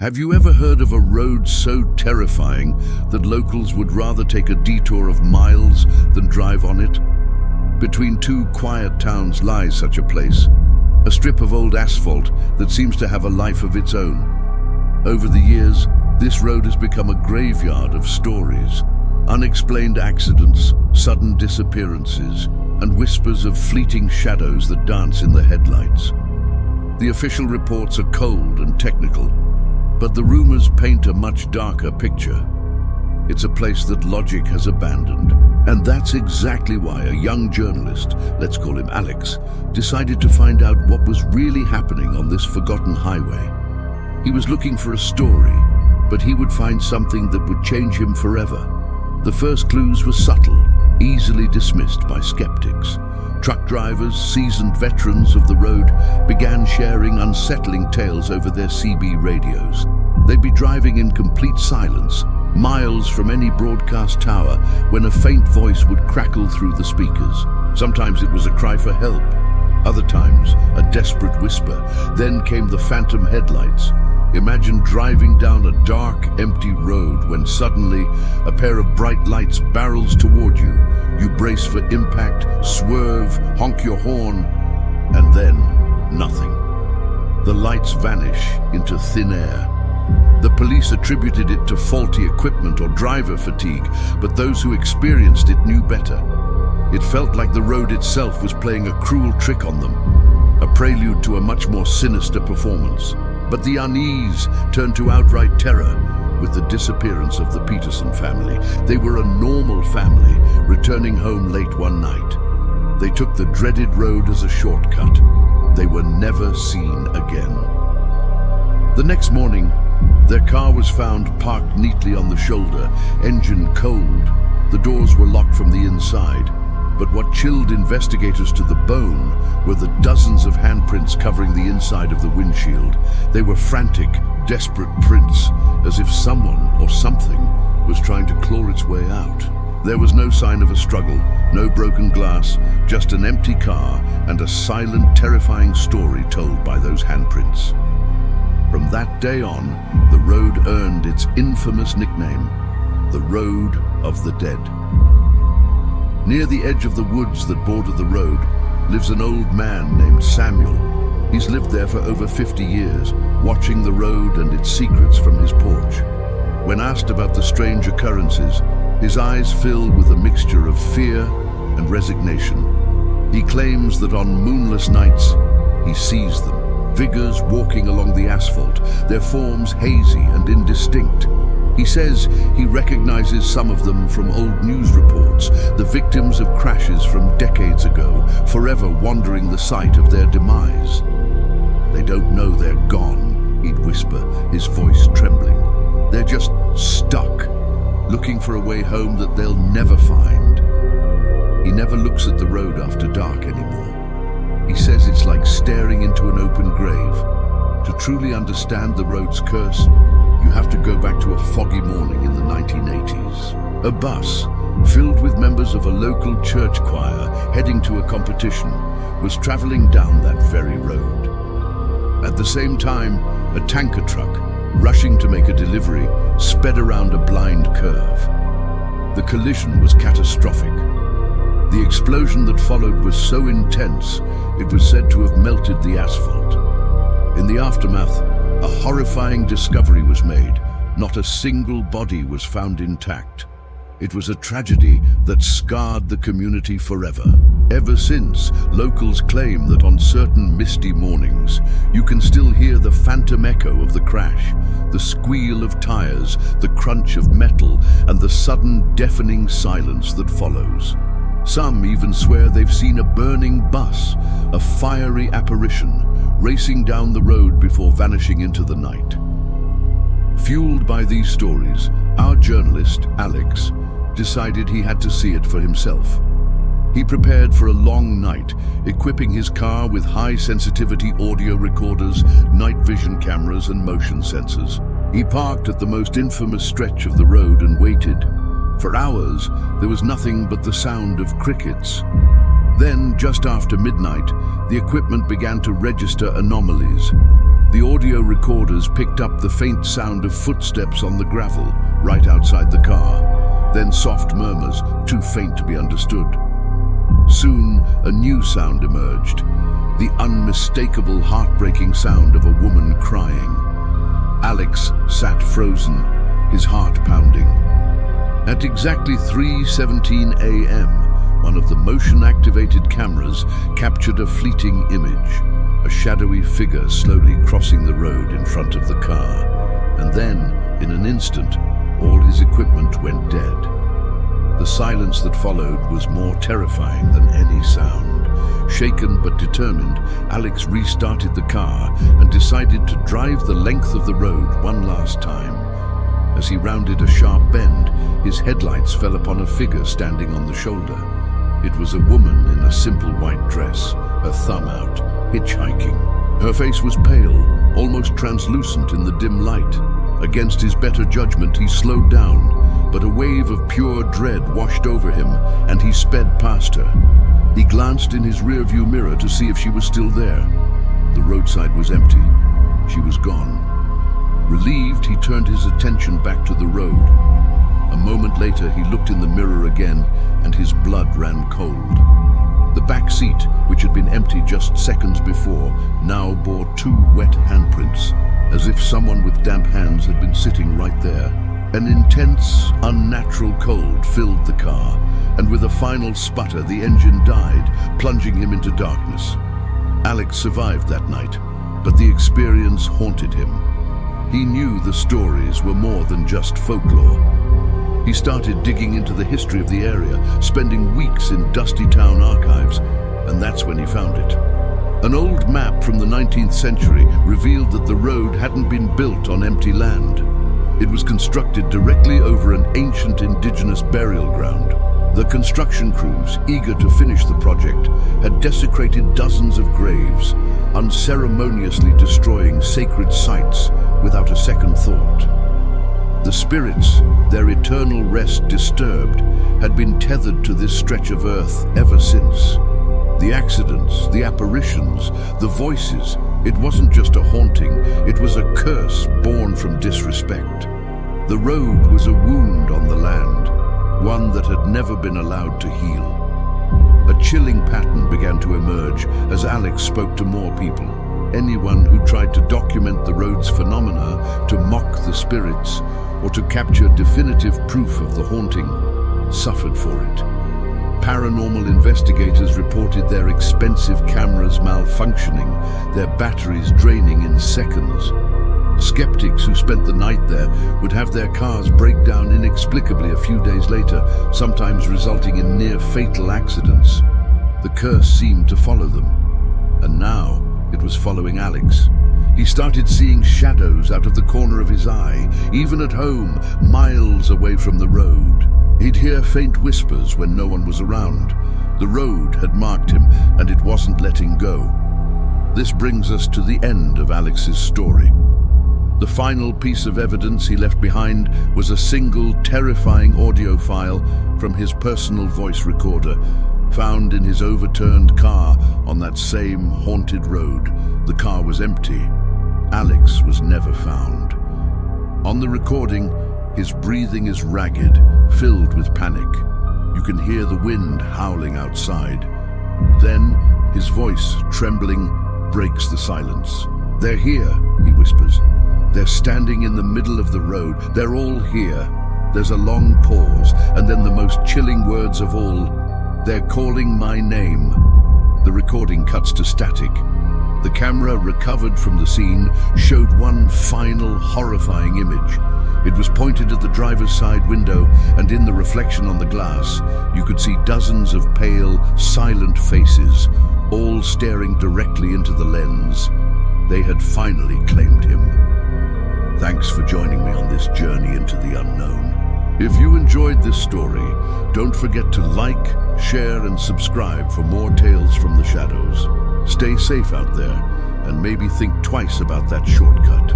Have you ever heard of a road so terrifying that locals would rather take a detour of miles than drive on it? Between two quiet towns lies such a place, a strip of old asphalt that seems to have a life of its own. Over the years, this road has become a graveyard of stories, unexplained accidents, sudden disappearances, and whispers of fleeting shadows that dance in the headlights. The official reports are cold and technical, but the rumors paint a much darker picture. It's a place that logic has abandoned, and that's exactly why a young journalist, let's call him Alex, decided to find out what was really happening on this forgotten highway. He was looking for a story, but he would find something that would change him forever. The first clues were subtle, easily dismissed by skeptics. Truck drivers, seasoned veterans of the road, began sharing unsettling tales over their CB radios. They'd be driving in complete silence, miles from any broadcast tower, when a faint voice would crackle through the speakers. Sometimes it was a cry for help, other times a desperate whisper. Then came the phantom headlights. Imagine driving down a dark, empty road when suddenly a pair of bright lights barrels toward you. You brace for impact, swerve, honk your horn, and then nothing. The lights vanish into thin air. The police attributed it to faulty equipment or driver fatigue, but those who experienced it knew better. It felt like the road itself was playing a cruel trick on them, a prelude to a much more sinister performance. But the unease turned to outright terror with the disappearance of the Peterson family. They were a normal family, returning home late one night. They took the dreaded road as a shortcut. They were never seen again. The next morning, their car was found parked neatly on the shoulder, engine cold. The doors were locked from the inside. But what chilled investigators to the bone were the dozens of handprints covering the inside of the windshield. They were frantic, desperate prints, as if someone or something was trying to claw its way out. There was no sign of a struggle, no broken glass, just an empty car and a silent, terrifying story told by those handprints. From that day on, the road earned its infamous nickname, the Road of the Dead. Near the edge of the woods that border the road lives an old man named Samuel. He's lived there for over 50 years, watching the road and its secrets from his porch. When asked about the strange occurrences, his eyes fill with a mixture of fear and resignation. He claims that on moonless nights, he sees them, figures walking along the asphalt, their forms hazy and indistinct. He says he recognizes some of them from old news reports, the victims of crashes from decades ago, forever wandering the site of their demise. They don't know they're gone, he'd whisper, his voice trembling. They're just stuck, looking for a way home that they'll never find. He never looks at the road after dark anymore. He says it's like staring into an open grave. To truly understand the road's curse, you have to go back to a foggy morning in the 1980s. A bus, filled with members of a local church choir heading to a competition, was traveling down that very road. At the same time, a tanker truck, rushing to make a delivery, sped around a blind curve. The collision was catastrophic. The explosion that followed was so intense, it was said to have melted the asphalt. In the aftermath, a horrifying discovery was made. Not a single body was found intact. It was a tragedy that scarred the community forever. Ever since, locals claim that on certain misty mornings, you can still hear the phantom echo of the crash, the squeal of tires, the crunch of metal, and the sudden deafening silence that follows. Some even swear they've seen a burning bus, a fiery apparition, racing down the road before vanishing into the night. Fueled by these stories, our journalist, Alex, decided he had to see it for himself. He prepared for a long night, equipping his car with high-sensitivity audio recorders, night vision cameras, and motion sensors. He parked at the most infamous stretch of the road and waited. For hours, there was nothing but the sound of crickets. Then, just after midnight, the equipment began to register anomalies. The audio recorders picked up the faint sound of footsteps on the gravel right outside the car, then soft murmurs, too faint to be understood. Soon, a new sound emerged, the unmistakable, heartbreaking sound of a woman crying. Alex sat frozen, his heart pounding. At exactly 3:17 a.m., one of the motion-activated cameras captured a fleeting image, a shadowy figure slowly crossing the road in front of the car. And then, in an instant, all his equipment went dead. The silence that followed was more terrifying than any sound. Shaken but determined, Alex restarted the car and decided to drive the length of the road one last time. As he rounded a sharp bend, his headlights fell upon a figure standing on the shoulder. It was a woman in a simple white dress, her thumb out, hitchhiking. Her face was pale, almost translucent in the dim light. Against his better judgment, he slowed down, but a wave of pure dread washed over him, and he sped past her. He glanced in his rearview mirror to see if she was still there. The roadside was empty. She was gone. Relieved, he turned his attention back to the road. A moment later, he looked in the mirror again, and his blood ran cold. The back seat, which had been empty just seconds before, now bore 2 wet handprints, as if someone with damp hands had been sitting right there. An intense, unnatural cold filled the car, and with a final sputter, the engine died, plunging him into darkness. Alex survived that night, but the experience haunted him. He knew the stories were more than just folklore. He started digging into the history of the area, spending weeks in dusty town archives, and that's when he found it. An old map from the 19th century revealed that the road hadn't been built on empty land. It was constructed directly over an ancient indigenous burial ground. The construction crews, eager to finish the project, had desecrated dozens of graves, unceremoniously destroying sacred sites without a second thought. The spirits, their eternal rest disturbed, had been tethered to this stretch of earth ever since. The accidents, the apparitions, the voices, it wasn't just a haunting, it was a curse born from disrespect. The road was a wound on the land, one that had never been allowed to heal. A chilling pattern began to emerge as Alex spoke to more people. Anyone who tried to document the road's phenomena, to mock the spirits, or to capture definitive proof of the haunting, suffered for it. Paranormal investigators reported their expensive cameras malfunctioning, their batteries draining in seconds. Skeptics who spent the night there would have their cars break down inexplicably a few days later, sometimes resulting in near-fatal accidents. The curse seemed to follow them, and now it was following Alex. He started seeing shadows out of the corner of his eye, even at home, miles away from the road. He'd hear faint whispers when no one was around. The road had marked him, and it wasn't letting go. This brings us to the end of Alex's story. The final piece of evidence he left behind was a single, terrifying audio file from his personal voice recorder, found in his overturned car on that same haunted road. The car was empty. Alex was never found. On the recording, his breathing is ragged, filled with panic. You can hear the wind howling outside. Then, his voice, trembling, breaks the silence. "They're here," he whispers. "They're standing in the middle of the road. They're all here." There's a long pause, and then the most chilling words of all, "They're calling my name." The recording cuts to static. The camera, recovered from the scene, showed one final, horrifying image. It was pointed at the driver's side window, and in the reflection on the glass, you could see dozens of pale, silent faces, all staring directly into the lens. They had finally claimed him. Thanks for joining me on this journey into the unknown. If you enjoyed this story, don't forget to like, share, and subscribe for more tales from the shadows. Stay safe out there, and maybe think twice about that shortcut.